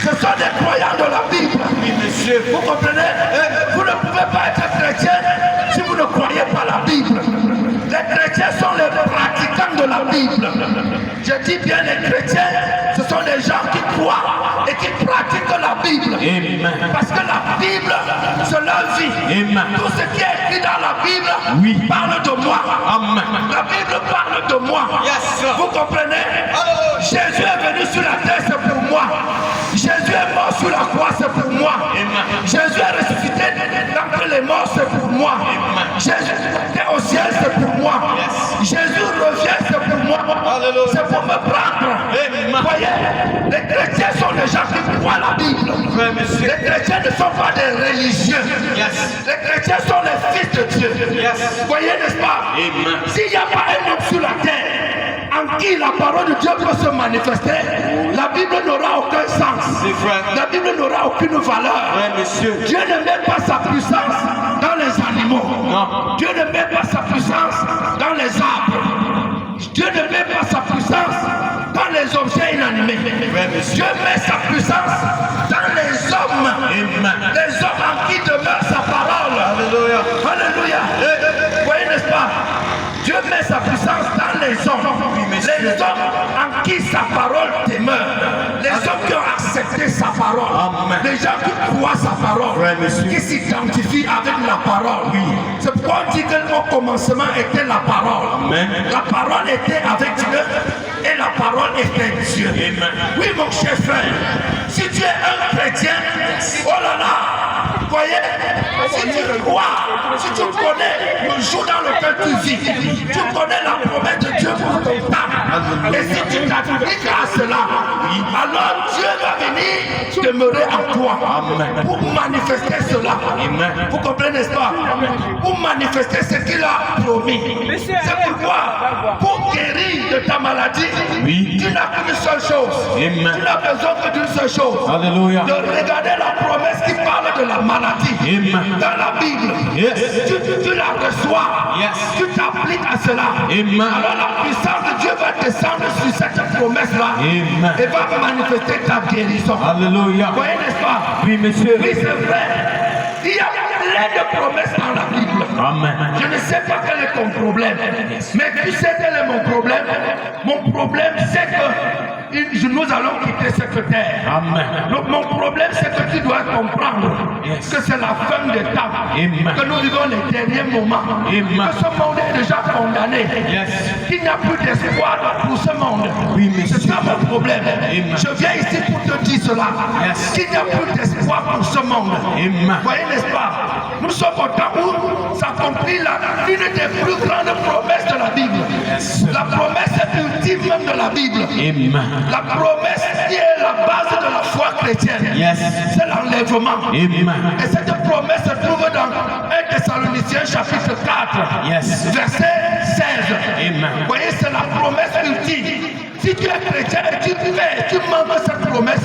Ce sont des croyants de la Bible. Oui, monsieur. Vous comprenez? Vous ne pouvez pas être chrétien si vous ne croyez pas la Bible. Les chrétiens sont les pratiquants de la Bible. Je dis bien les chrétiens, ce sont des gens qui croient et qui pratiquent la Bible. Amen. Parce que la Bible, c'est leur vie. Amen. Tout ce qui est écrit dans la Bible Oui. parle de moi. Amen. La Bible parle de moi. Yes, sir. Vous comprenez? Jésus est venu sur la terre, c'est pour moi. Jésus est mort sur la croix, c'est pour moi. Amen. Jésus est ressuscité d'entre les morts, c'est pour moi. Jésus est au ciel, c'est pour moi. Jésus revient, c'est pour moi. Alléluia. C'est pour me prendre. Amen. Voyez, les chrétiens sont des gens qui croient la Bible. Frère, monsieur. Les chrétiens ne sont pas des religieux. Yes. Les chrétiens sont les fils de Dieu. Yes. Voyez, n'est-ce pas? Amen. S'il n'y a pas un homme sur la terre en qui la parole de Dieu peut se manifester, la Bible n'aura aucun sens. C'est vrai. La Bible n'aura aucune valeur. Frère, monsieur. Dieu ne met pas sa puissance dans les animaux. Non. Dieu ne met pas sa puissance dans les arbres. Dieu ne met pas sa puissance dans les objets inanimés. Frère, monsieur. Dieu met sa puissance dans les hommes. Amen. Les hommes en qui demeure sa parole. Alléluia. Alléluia. Vous voyez, n'est-ce pas? Dieu met sa puissance dans les hommes. Les hommes en qui sa parole demeure. Les hommes qui ont accepté sa parole. Amen. Les gens qui croient sa parole. Ouais, monsieur. Qui s'identifient avec la parole. C'est pourquoi on dit que au commencement était la parole. Amen. La parole était avec Dieu et la parole était Dieu. Amen. Oui, mon cher frère, si tu es un chrétien, oh là là, voyez, si tu crois, si tu connais le jour dans lequel tu vis, tu connais la promesse de Dieu pour ton temps, et si tu t'appliques à cela, alors Dieu va venir demeurer en toi pour manifester cela. Amen. Vous comprenez, n'est-ce pas? Pour manifester ce qu'il a promis. C'est pourquoi, pour guérir de ta maladie, Oui. tu n'as qu'une seule chose. Amen. Tu n'as besoin que d'une seule chose. Alléluia. De regarder la promesse qui parle de la maladie Amen. dans la Bible. Yes. Tu la reçois. Yes. Tu t'appliques à cela. Amen. Alors la puissance de Dieu va descendre sur cette promesse-là Amen. et va manifester ta guérison. Alléluia. Vous voyez, n'est-ce pas? Oui, monsieur. Oui, c'est vrai. Il y a plein de promesses dans la Bible. Amen. Je ne sais pas quel est ton problème. Mais tu sais quel est mon problème? Mon problème, c'est que nous allons quitter cette terre. Amen. Donc mon problème, c'est que tu dois comprendre Yes. que c'est la fin des temps. Amen. Que nous vivons les derniers moments. Amen. Que ce monde est déjà condamné. Yes. Qu'il n'y a plus d'espoir pour ce monde. Oui, monsieur. C'est ça mon problème. Amen. Je viens ici pour te dire cela. Yes. Qu'il n'y a plus d'espoir pour ce monde. Amen. Voyez, n'est-ce pas? Nous sommes au temps où s'accomplit l'une des plus grandes promesses de la Bible. Yes. La promesse ultime même de la Bible. Amen. La promesse qui est la base de la foi chrétienne. Yes. C'est l'enlèvement. Amen. Et cette promesse se trouve dans 1 Thessaloniciens chapitre 4, Yes. verset 16. Amen. Vous voyez, c'est la promesse ultime. Si tu es chrétien et tu fais, tu manques cette promesse,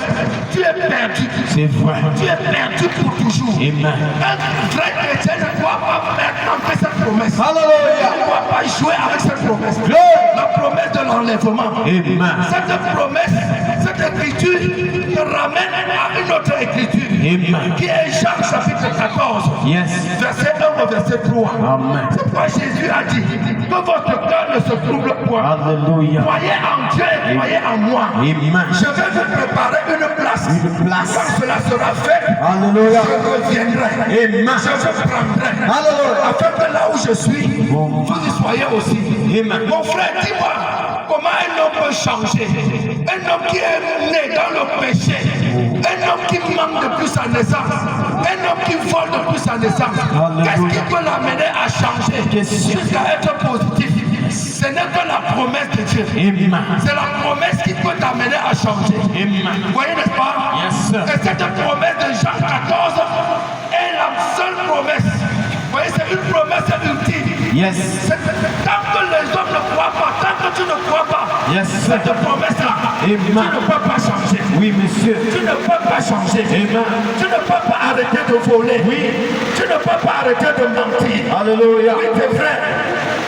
tu es perdu. C'est vrai. Tu es perdu pour toujours. Amen. Un vrai chrétien ne doit pas perdre entrer cette promesse. Alléluia. On ne doit pas jouer avec cette promesse. La promesse de l'enlèvement. Amen. Cette promesse, cette écriture te ramène à une autre écriture. Amen. Qui est Jean chapitre 14. Yes. Verset 1 au verset 3. Amen. C'est pourquoi Jésus a dit que votre cœur ne se trouble point. Alléluia. Croyez en Dieu, croyez en moi. Amen. Je vais vous préparer une place. Une place. Quand cela sera fait, Alléluia. je reviendrai. Amen. Je vous prendrai. Alléluia. Afin que là où je suis, vous y soyez aussi. Amen. Mon frère, dis-moi, comment un homme peut changer? Un homme qui est né dans le péché. Un homme qui manque depuis sa naissance. Un homme qui vole depuis sa naissance. Qu'est-ce qui peut l'amener à changer jusqu'à être positif? Ce n'est que la promesse de Dieu. Amen. C'est la promesse qui peut t'amener à changer. Amen. Vous voyez, n'est-ce pas? Yes, sir. Et cette promesse de Jean 14 est la seule promesse. Vous voyez, c'est une promesse ultime. Yes. Tant que les hommes ne croient pas, tant que tu ne crois pas, Yes. cette promesse-là, Amen. tu ne peux pas changer. Oui, monsieur. Tu ne peux pas changer. Amen. Tu ne peux pas arrêter de voler. Oui. Tu ne peux pas arrêter de mentir. Alléluia. Oui, c'est vrai.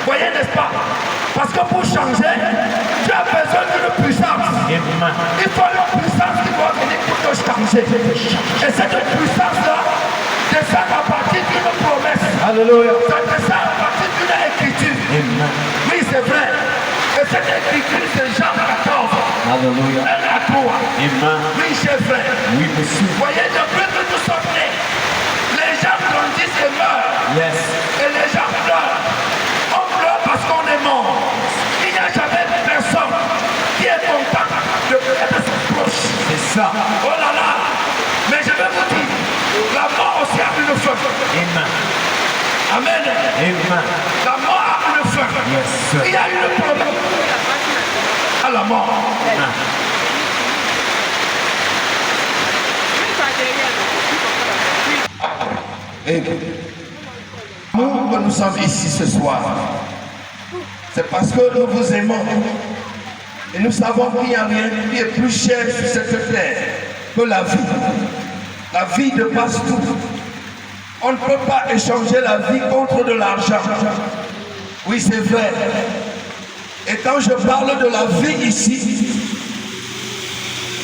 Voyez, n'est-ce pas? Parce que pour changer, tu as besoin d'une puissance. Amen. Il faut une puissance qui doit venir pour te changer. Et cette puissance-là descend à partir d'une promesse. Alléluia. Ça descend à partir d'une écriture. Amen. Oui, c'est vrai. Et cette écriture, c'est Jean 14. Alléluia. Elle à toi. Amen. Oui, c'est vrai. Oui, monsieur. Voyez, depuis que nous sommes nés, les gens grandissent et meurent. Yes. Et les gens pleurent. On pleure parce qu'on est mort. Il n'y a jamais personne qui est content de perdre son proche. C'est ça. Oh là là. Mais je vais vous dire, la mort aussi a une fin. Amen. Amen. Amen. La mort a une fin. Yes, sir. Il y a une promesse à la mort. Amen. Et nous, que nous sommes ici ce soir, c'est parce que nous vous aimons. Et nous savons qu'il n'y a rien qui est plus cher sur cette terre que la vie. La vie dépasse tout. On ne peut pas échanger la vie contre de l'argent. Oui, c'est vrai. Et quand je parle de la vie ici,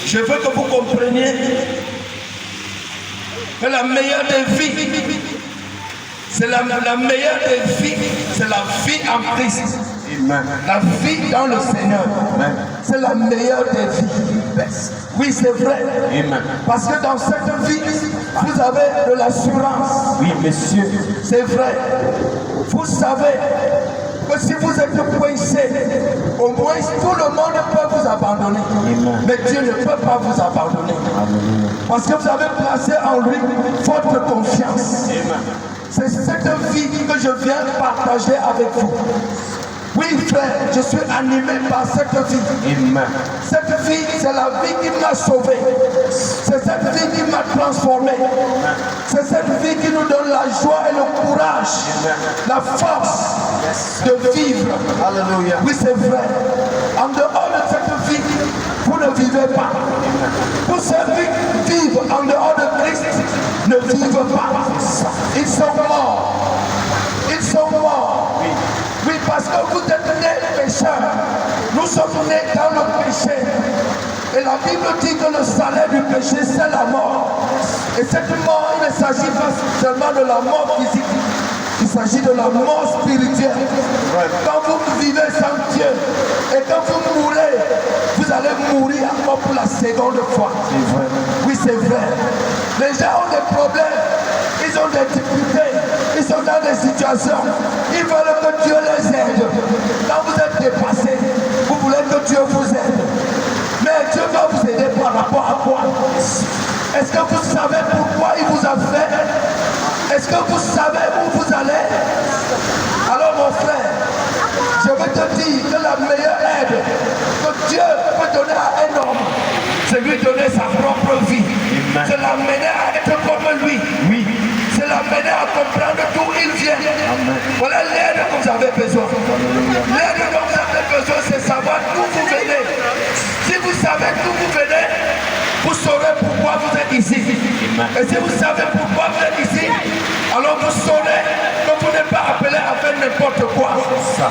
je veux que vous compreniez que la meilleure des vies, c'est la meilleure des vies, c'est la vie en Christ. Amen. La vie dans le Seigneur, c'est la meilleure des vies. Oui, c'est vrai. Amen. Parce que dans cette vie, vous avez de l'assurance. Oui, monsieur. C'est vrai. Vous savez que si vous êtes coincé, au moins tout le monde peut vous abandonner. Amen. Mais Dieu ne peut pas vous abandonner. Alléluia. Parce que vous avez placé en lui votre confiance. Amen. C'est cette vie que je viens partager avec vous. Oui, frère, je suis animé par cette vie. Amen. Cette vie, c'est la vie qui m'a sauvé. C'est cette vie qui m'a transformé. C'est cette vie qui nous donne la joie et le courage, la force de vivre. Alléluia. Oui, c'est vrai. En dehors de cette vie, vous ne vivez pas. Pour ceux qui vivent en dehors de Christ, ne vivent pas. Ils sont morts. Ils sont morts. Oui, parce que vous êtes nés pécheurs. Nous sommes nés dans le péché. Et la Bible dit que le salaire du péché, c'est la mort. Et cette mort, il ne s'agit pas seulement de la mort physique. Il s'agit de la mort spirituelle. Quand vous vivez sans Dieu et quand vous mourrez, vous allez mourir encore pour la seconde fois. C'est vrai. Oui, c'est vrai. Les gens ont des problèmes. Ils ont des difficultés. Ils sont dans des situations. Ils veulent que Dieu les aide. Quand vous êtes dépassé, vous voulez que Dieu vous aide. Mais Dieu va vous aider par rapport à quoi? Est-ce que vous savez pourquoi il vous a fait? Est-ce que vous savez où vous allez? Alors mon frère, je veux te dire que la meilleure aide que Dieu peut donner à un homme, c'est lui donner sa propre vie. C'est l'amener à être comme lui. Oui. C'est l'amener à comprendre d'où il vient. Voilà l'aide que vous avez besoin. L'aide dont vous avez besoin, c'est savoir d'où vous venez. Si vous savez d'où vous venez, vous saurez pourquoi vous êtes ici. Et si vous savez pourquoi vous êtes ici, alors vous saurez que vous n'êtes pas appelés à faire n'importe quoi.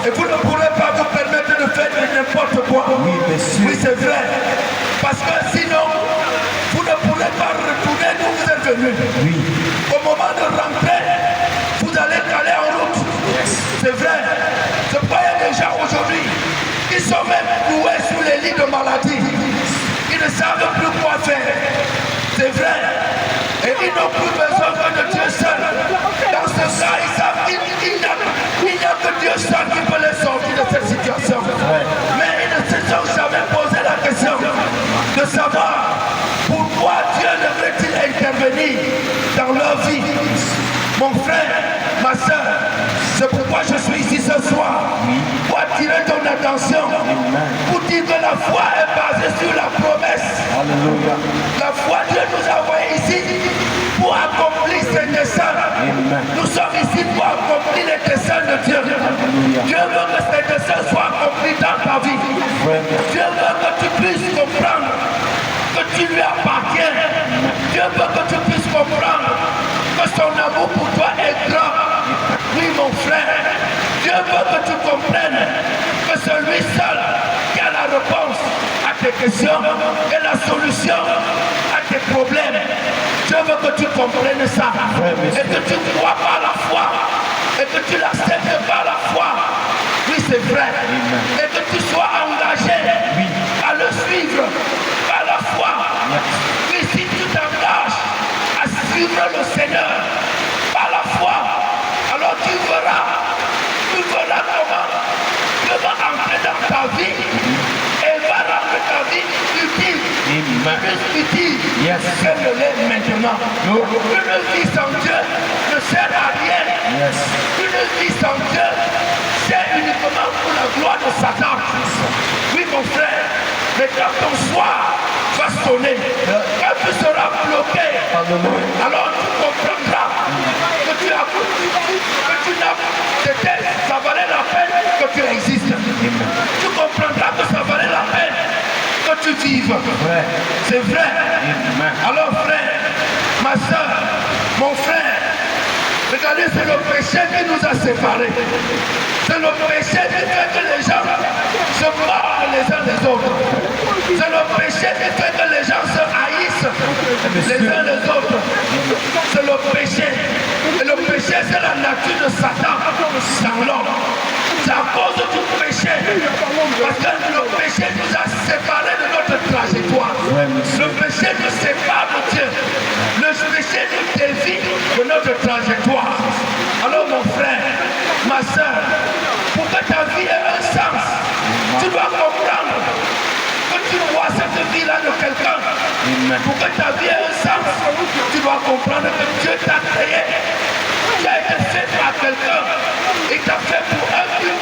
Et vous ne pourrez pas vous permettre de faire n'importe quoi. Oui, monsieur. Oui, c'est vrai. Parce que sinon, vous ne pourrez pas retourner d'où vous êtes venus. Oui. Au moment de rentrer, vous allez aller en route. C'est vrai. Je crois des gens aujourd'hui qui sont même cloués sous les lits de maladie. Ils ne savent plus quoi faire. C'est vrai. Et ils n'ont plus besoin que de Dieu seul. Dans ce cas, ils savent qu'il n'y a que Dieu seul qui peut les sortir de cette situation. Mais ils ne se sont jamais posé la question de savoir pourquoi Dieu devrait-il intervenir dans leur vie. Mon frère, ma soeur, c'est pourquoi je suis ici ce soir. Pour attirer ton attention. Pour dire que la foi est basée sur la promesse. Alléluia. La foi, Dieu nous a envoyés ici pour accomplir ses desseins. Nous sommes ici pour accomplir les desseins de Dieu. Dieu veut que ces desseins soient accomplis dans ta vie. Dieu veut que tu puisses comprendre que tu lui appartiens. Dieu veut que tu puisses comprendre que son amour pour toi est grand. Oui, mon frère, Dieu veut que tu comprennes que c'est lui seul qui a la réponse à tes questions et la solution à tes problèmes. Dieu veut que tu comprennes ça et que tu crois par la foi et que tu l'acceptes par la foi. Oui, c'est vrai. Et que tu sois engagé à le suivre par la foi. Oui, si tu t'engages à suivre le Seigneur par la foi, alors tu verras comment Dieu va entrer dans ta vie et va rendre ta vie utile. Plus utile qu'elle ne l'est maintenant. Une vie sans Dieu ne sert à rien. Une vie sans Dieu sert uniquement pour la gloire de Satan. Oui, mon frère, mais quand ton soir va sonner, quand tu seras bloqué, alors tu comprendras que tu n'as, ça valait la peine que tu existes. Tu comprendras que ça valait la peine que tu vives. C'est vrai. Alors frère, ma soeur, mon frère, regardez, c'est le péché qui nous a séparés. C'est le péché qui fait que les gens se mordent les uns les autres. C'est le péché qui fait que les gens se haïssent les uns les autres. C'est le péché. Et le péché, c'est la nature de Satan dans l'homme. C'est à cause du péché. Parce que le péché nous a séparés de notre trajectoire. Le péché nous sépare de Dieu. Le péché nous dévie de notre trajectoire. Alors mon frère, ma soeur, pour que ta vie ait un sens, tu dois comprendre que tu vois cette vie-là de quelqu'un. Pour que ta vie ait un sens, tu dois comprendre que Dieu t'a créé. Tu as été fait par quelqu'un. Il t'a fait pour un but.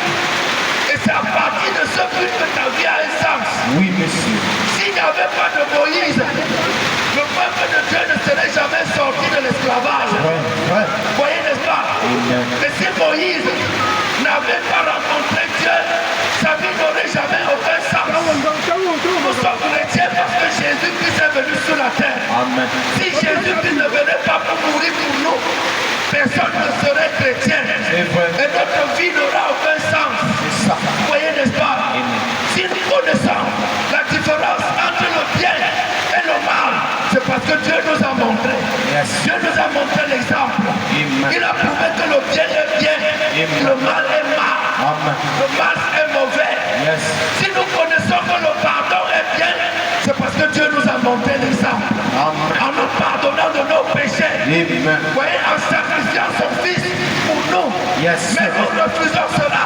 Et c'est à partir de ce but que ta vie a un sens. Oui, monsieur. S'il n'y avait pas de Moïse, le peuple de Dieu ne serait jamais sorti de l'esclavage. Vous voyez, n'est-ce pas? Mais si Moïse n'avait pas rencontré Dieu, sa vie n'aurait jamais aucun sens. Nous sommes chrétiens parce que Jésus-Christ est venu sur la terre. Amen. Si Jésus-Christ ne venait pas pour mourir pour nous, personne ne serait chrétien. Et notre vie n'aura aucun sens. Vous voyez, n'est-ce pas? Si nous connaissons la différence entre le bien et le mal, c'est parce que Dieu nous a montré. Dieu nous a montré l'exemple. Il a prouvé que le bien est bien, le mal est mal. Le mal est mauvais. Si nous connaissons que le pardon est bien, c'est parce que Dieu nous a montré l'exemple. En nous pardonnant de nos péchés. Vous voyez, en sacrifiant son fils pour nous. Mais nous refusons cela.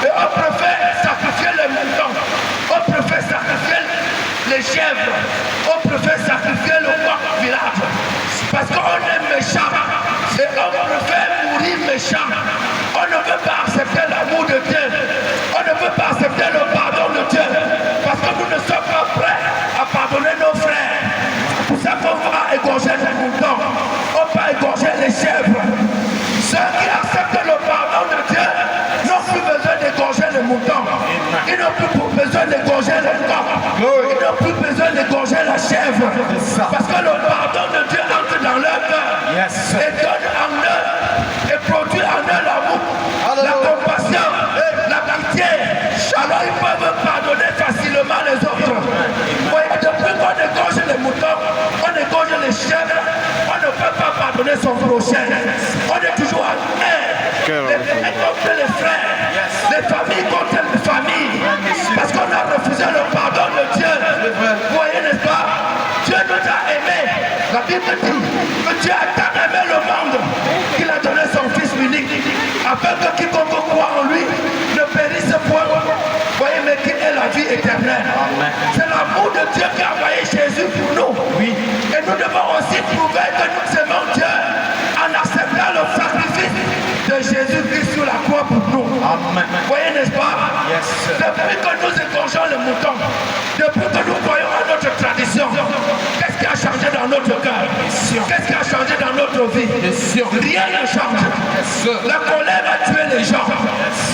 Et on préfère sacrifier les moutons. On préfère sacrifier les chèvres. On préfère sacrifier le roi du village. Parce qu'on est méchant. Et on préfère mourir méchant. On ne veut pas accepter l'amour de Dieu. On ne veut pas accepter le pardon de Dieu. Parce que nous ne sommes pas prêts à pardonner nos frères. Pour ça qu'on va égorger les moutons. On va égorger les chèvres. Ceux qui acceptent le pardon de Dieu n'ont plus besoin d'égorger les moutons. Ils n'ont plus besoin d'égorger les coqs. Ils n'ont plus besoin d'égorger la chèvre. Parce que le pardon de Dieu entre dans leur cœur. Et donne en eux et produit en eux l'amour prochaine. On est toujours en guerre. Les frères contre les frères. Les familles contre les familles. Parce qu'on a refusé le pardon de Dieu. Vous voyez, n'est-ce pas? Dieu nous a aimés. La Bible dit que Dieu a tant aimé le monde qu'il a donné son Fils unique afin que quiconque croit en lui ne périsse point. Vous voyez, mais qu'il ait la vie éternelle. C'est l'amour de Dieu qui a envoyé Jésus pour nous. Oui. Et nous devons aussi prouver que nous aimons Dieu en acceptant le sacrifice de Jésus-Christ sur la croix pour nous. Amen. Vous voyez, n'est-ce pas? Yes. Depuis que nous égorgeons les moutons, depuis que nous croyons à notre tradition, qu'est-ce qui a changé dans notre cœur? Qu'est-ce qui a changé dans notre vie? Rien ne change. La colère va tuer les gens.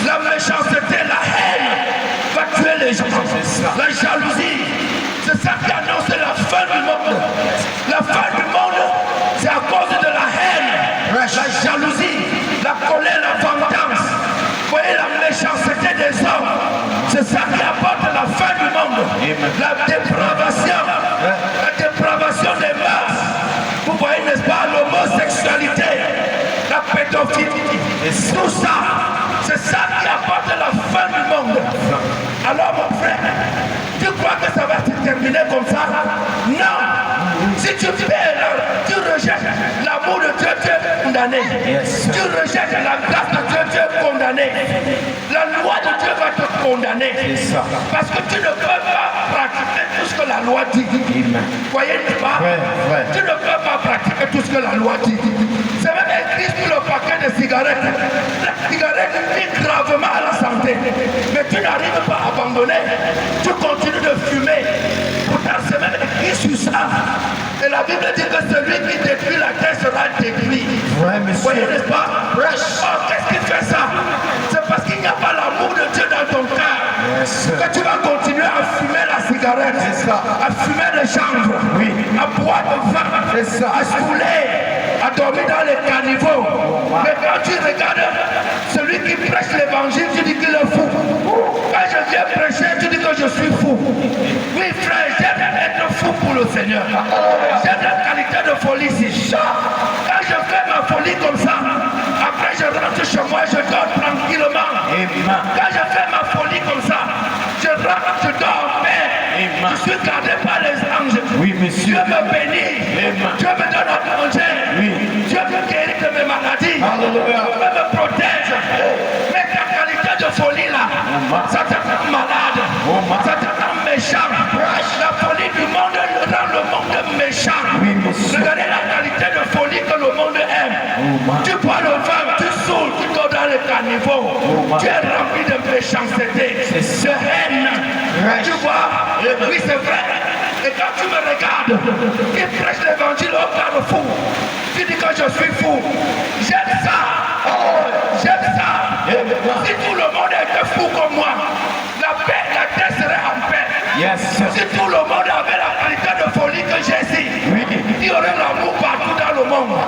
La méchanceté, la haine va tuer les gens. La jalousie, c'est ça qui annonce la fin du monde. La fin du monde, c'est à cause de la haine, la jalousie, la colère, la vengeance. Vous voyez la méchanceté des hommes. C'est ça qui apporte la fin du monde. La dépravation des mœurs. Vous voyez, n'est-ce pas, l'homosexualité, la pédophilie, tout ça, c'est ça qui apporte la fin du monde. Alors mon frère, tu crois que ça va se terminer comme ça? Non. Si tu rejettes l'amour de Dieu, tu es condamné. Tu rejettes la grâce de Dieu, tu es condamné. La loi de Dieu va te condamner. Parce que tu ne peux pas pratiquer tout ce que la loi dit. Voyez pas? Tu ne peux pas pratiquer tout ce que la loi dit. C'est même écrit sur le paquet de cigarettes. La cigarette nuit gravement à la santé. Mais tu n'arrives pas à abandonner. Tu continues de fumer. Pourtant, c'est même écrit sur ça. Et la Bible dit que celui qui détruit la terre sera détruit. Vous voyez, n'est-ce pas? Oh, qu'est-ce qui fait ça? C'est parce qu'il n'y a pas l'amour de Dieu dans ton cœur. Que tu vas continuer à fumer la cigarette, à fumer le chanvre, à boire le vin, à saouler, à dormir dans les caniveaux. Mais quand tu regardes celui qui prêche l'évangile, tu dis qu'il est fou. Quand je viens prêcher, tu dis que je suis fou. Oui, frère, j'aime être fou pour le Seigneur. J'aime la qualité de folie ici. Quand je fais ma folie comme ça, après je rentre chez moi, je dors tranquillement. Quand je fais ma folie comme ça, je rentre, je dors en paix. Je suis gardé par les anges. Dieu me bénit. Dieu me donne à manger. Dieu me guérit de mes maladies. Dieu me protège. Mais ta qualité de folie là, ça te rend malade. Ça te rend méchant. La folie du monde rend le monde méchant. Regardez la qualité de folie que le monde aime. Tu bois le vin, tu saoules, tu dors dans les caniveaux. Tu es rempli de méchanceté, de haine. Tu vois? Oui, c'est vrai. Et quand tu me regardes, il prêche l'évangile au carrefour. Tu dis que je suis fou. J'aime ça. J'aime ça. Si tout le monde était fou comme moi, la paix, la terre serait en paix. Si tout le monde avait la qualité de folie que j'ai ici, il y aurait l'amour partout dans le monde.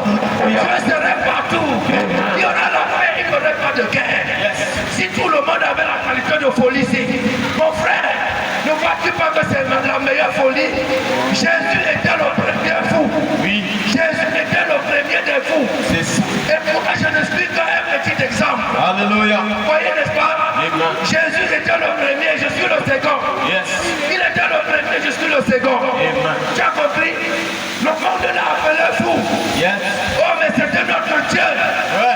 Dieu serait partout. Il y aura la paix, il n'y aurait pas de guerre. Si tout le monde avait la qualité de folie ici, mon frère, ne vois-tu pas que c'est la meilleure folie? Jésus était le premier fou. Jésus était le premier des fous. Et pourquoi je n'explique qu'un petit exemple? Alléluia. Vous voyez, n'est-ce pas? Jésus était le premier, je suis le second. Il était le premier, je suis le second. Tu as compris? Le monde l'a appelé fou. Oh, mais c'était notre Dieu.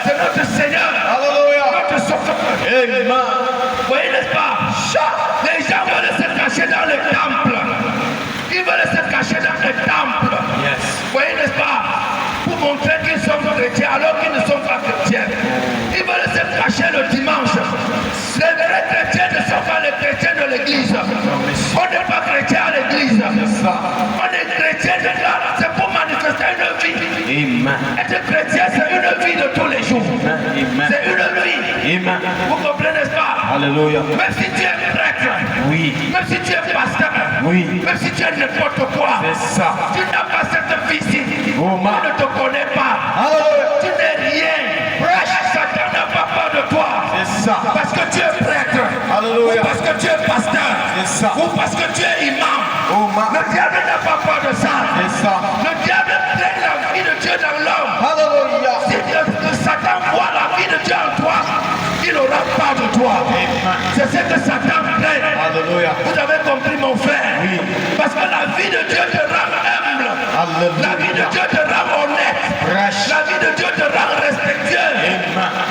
C'est notre Seigneur. Notre Sauveur. Vous voyez, n'est-ce pas? Les gens veulent se cacher dans les temples. Ils veulent se cacher dans les temples. Vous voyez, n'est-ce pas? Pour montrer qu'ils sont chrétiens alors qu'ils ne sont pas chrétiens. Ils veulent se cacher le dimanche. Les vrais chrétiens ne sont pas les chrétiens de l'église. On n'est pas chrétien à l'église. On est chrétien de là. C'est pour manifester une vie. Être chrétien, c'est une vie de tous les jours. C'est une vie. Vous comprenez, n'est-ce pas? Alléluia. Même si tu es prêtre, même si tu es pasteur, même si tu es n'importe quoi, tu n'as pas cette vie-ci. Tu ne te connais pas. Tu n'es rien. Satan n'a pas peur de toi. Parce que tu es prêtre. Ou parce que tu es pasteur. Ou parce que tu es imam. Le diable n'a pas peur de ça. Le diable traîne la vie de Dieu dans l'homme. Alléluia. Vous avez compris, mon frère? Oui. Parce que la vie de Dieu te rend humble. Alléluia. La vie de Dieu te rend honnête. Prêche. La vie de Dieu te rend respectueux. Amen.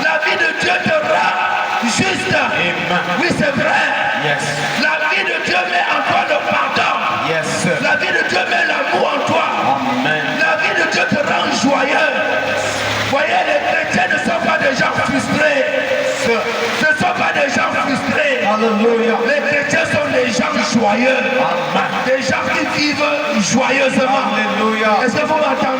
La vie de Dieu te rend juste. Amen. Oui, c'est vrai. Yes. La vie de Dieu met en toi le pardon. Yes, sir. La vie de Dieu met l'amour en toi. Amen. La vie de Dieu te rend joyeux. Voyez, les chrétiens ne sont pas des gens frustrés. Sir. Ce ne sont pas des gens frustrés. Alléluia. Les chrétiens sont des gens joyeux. Amen. Des gens qui vivent joyeusement. Alléluia. Est-ce que vous m'entendez?